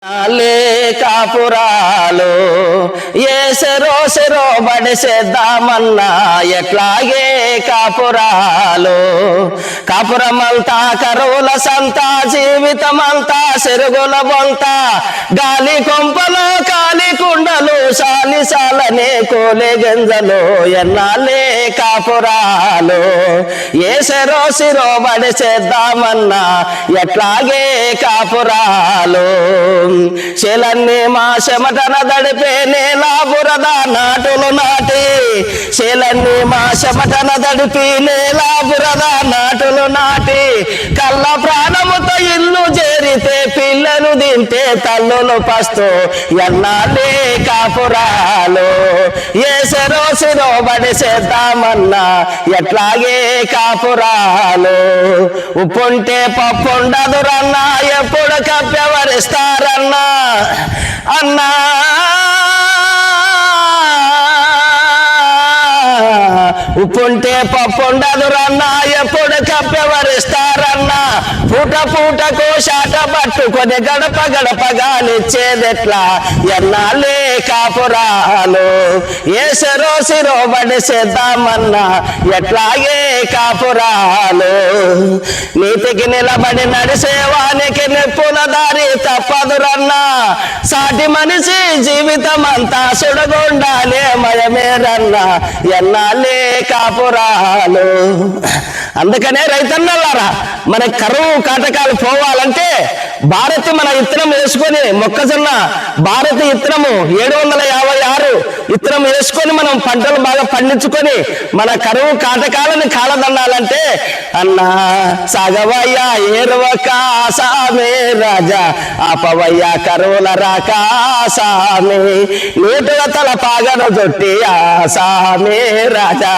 లే కాపురాలు ఏసెరో సెరో బడిసేద్దామన్నా ఎట్లాగే కాపురాలు కాపురమంతా కరువుల సంత జీవితమంతా సెరుగుల బొంత గాలి కొంపలో కాలి కుండలు సాలి సాలనే కోలే గంజలు ఎన్నాళ్ళే కాపురాలు ఏసెరో సిరో బడిసేద్దామన్నా ఎట్లాగే కాపురాలు చేలన్నీ మా చెమటన దడిపే నేలా బురద నాటులు నాటి చేలన్నీ మా చెమటన దడిపి నేలా బురద నాటులు నాటి కళ్ళ ప్రాణముతో ఇల్లు చేరితే పిల్లలు తింటే తల్లులు పస్తూ ఎన్నాళ్ళే కాపురాలు ఏసెరో సిరో బడిసేద్దామన్నా ఎట్లాగే కాపురాలు ఉప్పుంటే పప్పుండదు రన్నా ఎప్పుడు కప్పెవరిస్తారన్నా అన్నా ఉప్పుంటే పప్పుండదు రన్నా ఎప్పుడు కప్పెవరిస్తారన్నా పూట పూటకు శాట పట్టుకొని గడప గడప గాలిచ్చేదెట్లా ఎన్నాళ్ళే కాపురాలు ఏసెరో సిరో బడిసేద్దామన్నా ఎట్లాగే కాపురాలు నీతికి నిలబడి నడిసేవానికి నిప్పుల దారి తప్పదురన్నా సాటి మనిషి జీవితం అంతా సుడగుండాలే మయమేరన్నా ఎన్నాళ్ళే కాపురాలు అందుకనే రైతన్నలారా మన కరువు కాటకాలు పోవాలంటే భారతి మన ఇత్తనం వేసుకొని మొక్కజొన్న భారతి ఇత్తనము 756 ఇత్తనం వేసుకొని మనం పంటలు బాగా పండించుకొని మన కరువు కాటకాలను కాలదన్నాలంటే అన్నా సాగవయ్యా ఏరువక సామే రాజా ఆపవయ్య కరువుల రాక సామే నీటుగా తల పాగను జొట్టి ఆసామే రాజా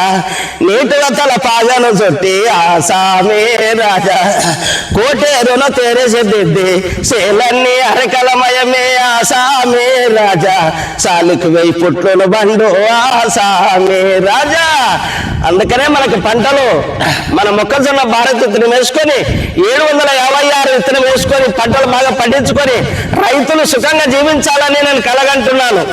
నీటుగా తల పాగను జొట్టి ఆసామే రాజా కోటేరును తెరసిద్ది శేలన్నీ అరకలమయమే ఆసామే రాజా సాలుకు వెయ్యి పుట్లను బండు ఆసామే రాజా అందుకనే మనకి పంటలు మన మొక్కజొన్న భారత్ విత్తనం వేసుకొని 756 విత్తనం వేసుకొని పంటలు బాగా పండించుకొని రైతులు సుఖంగా జీవించాలని నేను కలగంటున్నాను.